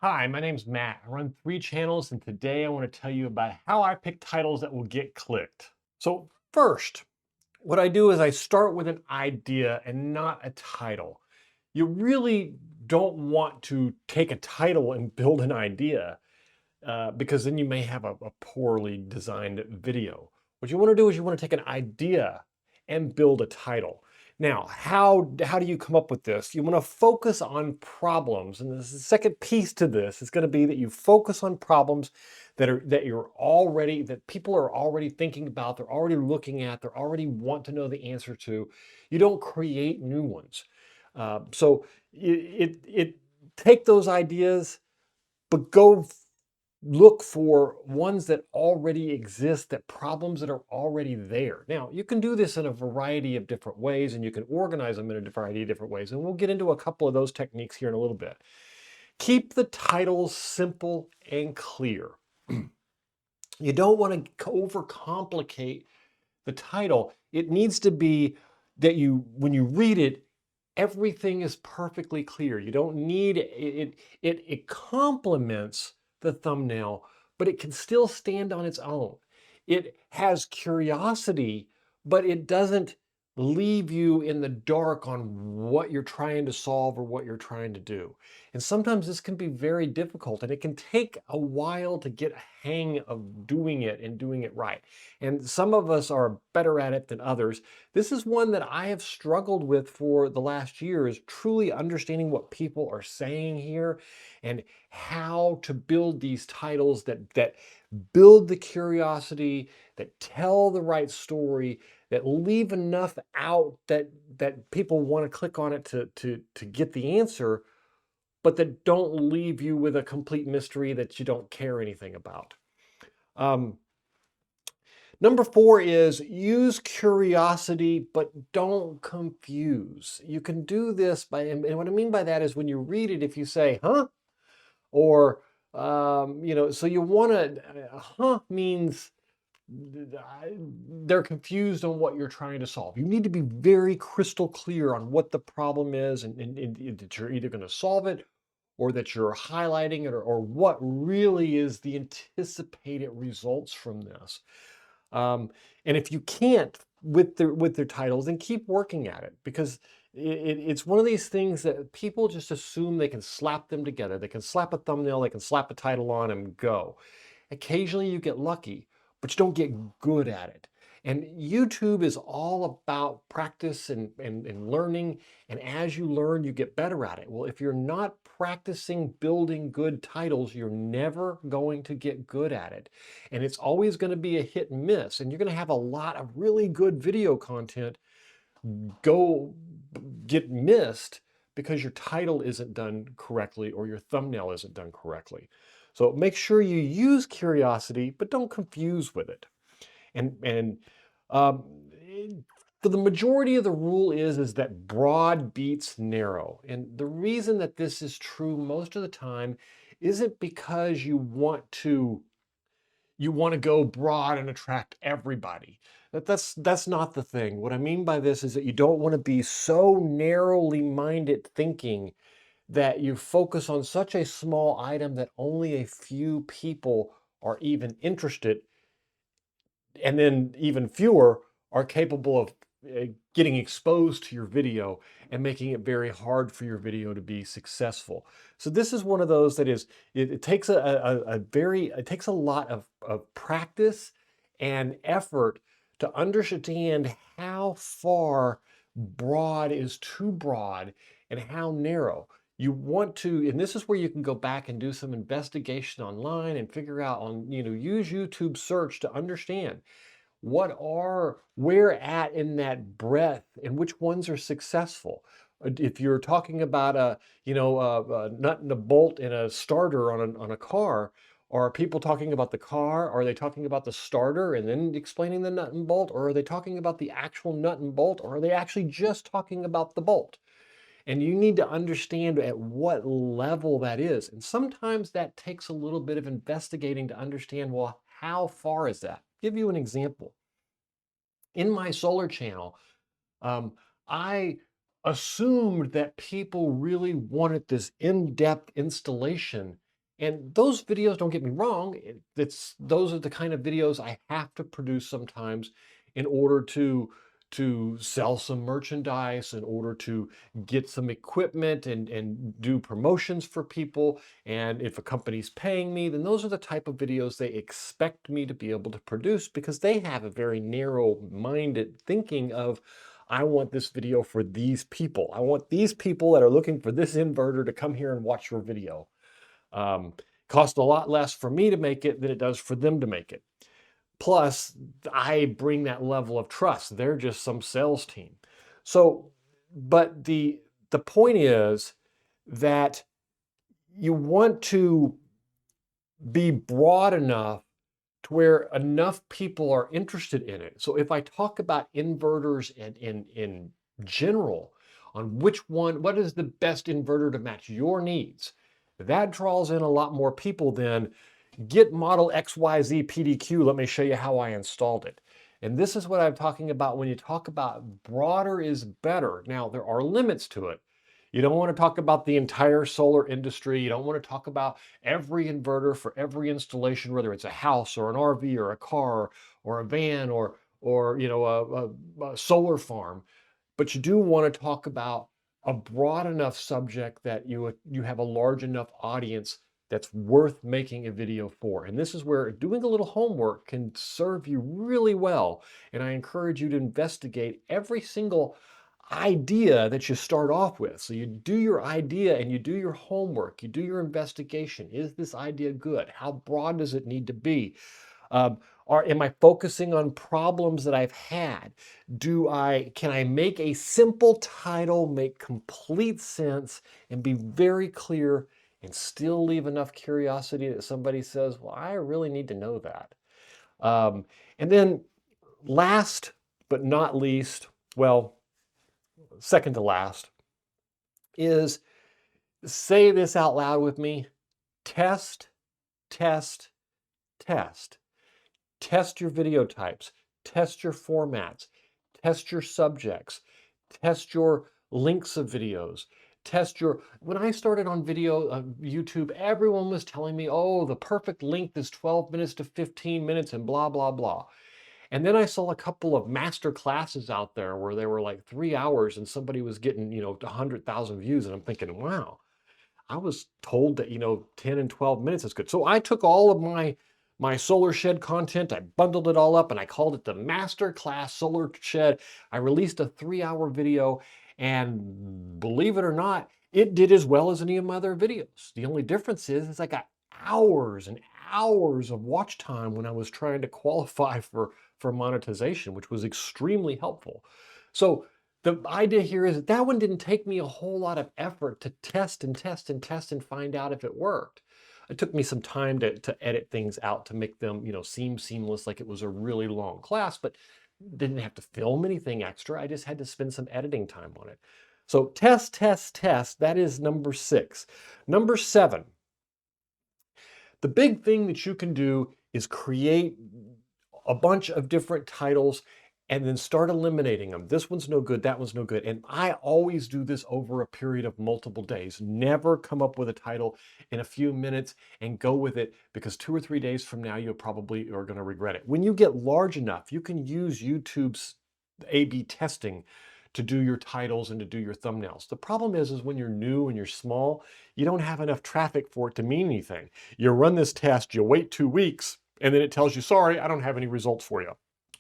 Hi, my name's Matt. I run 3 channels, and today I want to tell you about how I pick titles that will get clicked. So, first, what I do is I start with an idea and not a title. You really don't want to take a title and build an idea because then you may have a poorly designed video. What you want to do is you want to take an idea and build a title. Now, how do you come up with this? You want to focus on problems, and the second piece to this is going to be that you focus on problems that people are already thinking about, they're already looking at, they already want to know the answer to. You don't create new ones. So it take those ideas, but go look for ones that already exist, that problems that are already there. Now, you can do this in a variety of different ways, and you can organize them in a variety of different ways. And we'll get into a couple of those techniques here in a little bit. Keep the titles simple and clear. You don't want to overcomplicate the title. It needs to be that when you read it, everything is perfectly clear. You don't need it. It complements the thumbnail, but it can still stand on its own. It has curiosity, but it doesn't leave you in the dark on what you're trying to solve or what you're trying to do. And sometimes this can be very difficult, and it can take a while to get a hang of doing it and doing it right. And some of us are better at it than others. This is one that I have struggled with for the last year, is truly understanding what people are saying here and how to build these titles that build the curiosity, that tell the right story, that leave enough out that people want to click on it to get the answer, but that don't leave you with a complete mystery that you don't care anything about. Um, Number 4 is use curiosity, but don't confuse. You can do this and what I mean by that is when you read it, if you say, huh? Or, so you want to, huh means they're confused on what you're trying to solve. You need to be very crystal clear on what the problem is, and that you're either going to solve it or that you're highlighting it, or what really is the anticipated results from this. Um, and if you can't with their titles, then keep working at it, because it's one of these things that people just assume they can slap them together. They can slap a thumbnail, they can slap a title on and go. Occasionally you get lucky, but you don't get good at it. And YouTube is all about practice and learning. And as you learn, you get better at it. Well, if you're not practicing building good titles, you're never going to get good at it. And it's always going to be a hit and miss. And you're going to have a lot of really good video content go get missed because your title isn't done correctly or your thumbnail isn't done correctly. So make sure you use curiosity, but don't confuse with it. And um, for the majority of the rule is that broad beats narrow. And the reason that this is true most of the time isn't because you want to go broad and attract everybody. That's not the thing. What I mean by this is that you don't want to be so narrowly minded thinking that you focus on such a small item that only a few people are even interested, and then even fewer are capable of getting exposed to your video and making it very hard for your video to be successful. So this is one of those that is, it takes it takes a lot of practice and effort to understand how far broad is too broad and how narrow. You want to, and this is where you can go back and do some investigation online and figure out use YouTube search to understand where at in that breadth and which ones are successful. If you're talking about a nut and a bolt and a starter on a car, are people talking about the car? Are they talking about the starter and then explaining the nut and bolt? Or are they talking about the actual nut and bolt? Or are they actually just talking about the bolt? And you need to understand at what level that is. And sometimes that takes a little bit of investigating to understand, well, how far is that? Give you an example. In my solar channel, I assumed that people really wanted this in-depth installation And those videos, don't get me wrong, those are the kind of videos I have to produce sometimes in order to sell some merchandise, in order to get some equipment and do promotions for people. And if a company's paying me, then those are the type of videos they expect me to be able to produce, because they have a very narrow-minded thinking of, I want this video for these people. I want these people that are looking for this inverter to come here and watch your video. Um, Cost a lot less for me to make it than it does for them to make it. Plus, I bring that level of trust. They're just some sales team. So, but the point is that you want to be broad enough to where enough people are interested in it. So if I talk about inverters in general, on what is the best inverter to match your needs, that draws in a lot more people than get model XYZ PDQ. Let me show you how I installed it. And this is what I'm talking about when you talk about broader is better. Now, there are limits to it. You don't want to talk about the entire solar industry. You don't want to talk about every inverter for every installation, whether it's a house or an RV or a car or a van or a solar farm. But you do want to talk about a broad enough subject that you have a large enough audience that's worth making a video for. And this is where doing a little homework can serve you really well. And I encourage you to investigate every single idea that you start off with. So you do your idea and you do your homework, you do your investigation. Is this idea good? How broad does it need to be? Am I focusing on problems that I've had? Can I make a simple title make complete sense and be very clear and still leave enough curiosity that somebody says, well, I really need to know that. And then last but not least, well, second to last, is say this out loud with me: test, test, test. Test your video types, test your formats, test your subjects, test your links of videos, when I started on YouTube, everyone was telling me, oh, the perfect length is 12 minutes to 15 minutes and blah, blah, blah. And then I saw a couple of master classes out there where they were like 3 hours and somebody was getting, 100,000 views. And I'm thinking, wow, I was told that, 10 and 12 minutes is good. So I took all of my Solar Shed content, I bundled it all up, and I called it the Master Class Solar Shed. I released a 3-hour video, and believe it or not, it did as well as any of my other videos. The only difference is I got hours and hours of watch time when I was trying to qualify for monetization, which was extremely helpful. So the idea here is that one didn't take me a whole lot of effort to test and test and test and find out if it worked. It took me some time to edit things out to make them, seem seamless, like it was a really long class, but didn't have to film anything extra. I just had to spend some editing time on it. So test, test, test, that is number 6. Number 7, the big thing that you can do is create a bunch of different titles and then start eliminating them. This one's no good, that one's no good. And I always do this over a period of multiple days. Never come up with a title in a few minutes and go with it, because 2 or 3 days from now, you probably are going to regret it. When you get large enough, you can use YouTube's A/B testing to do your titles and to do your thumbnails. The problem is when you're new and you're small, you don't have enough traffic for it to mean anything. You run this test, you wait 2 weeks, and then it tells you, sorry, I don't have any results for you.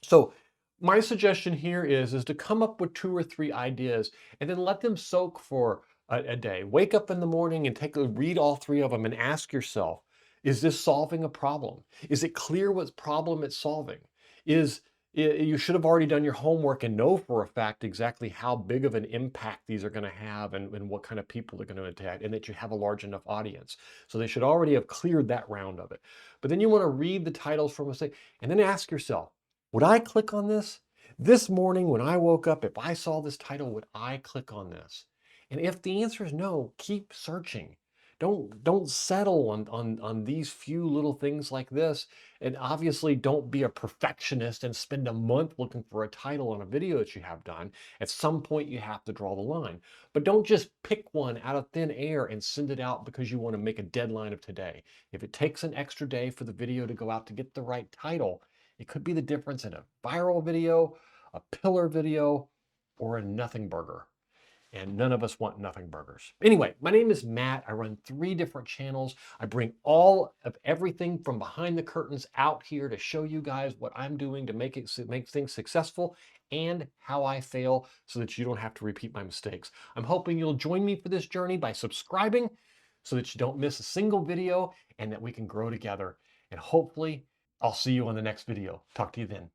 So my suggestion here is to come up with 2 or 3 ideas and then let them soak for a day. Wake up in the morning and read all 3 of them and ask yourself, is this solving a problem? Is it clear what problem it's solving? You should have already done your homework and know for a fact exactly how big of an impact these are going to have and what kind of people they're going to attack, and that you have a large enough audience. So they should already have cleared that round of it. But then you want to read the titles from a site and then ask yourself, would I click on this? This morning when I woke up, if I saw this title, would I click on this? And if the answer is no, keep searching. Don't settle on these few little things like this. And obviously don't be a perfectionist and spend a month looking for a title on a video that you have done. At some point you have to draw the line. But don't just pick one out of thin air and send it out because you want to make a deadline of today. If it takes an extra day for the video to go out to get the right title, it could be the difference in a viral video, a pillar video, or a nothing burger. And none of us want nothing burgers. Anyway, my name is Matt. I run 3 different channels. I bring all of everything from behind the curtains out here to show you guys what I'm doing to make things successful and how I fail so that you don't have to repeat my mistakes. I'm hoping you'll join me for this journey by subscribing so that you don't miss a single video and that we can grow together. And hopefully I'll see you on the next video. Talk to you then.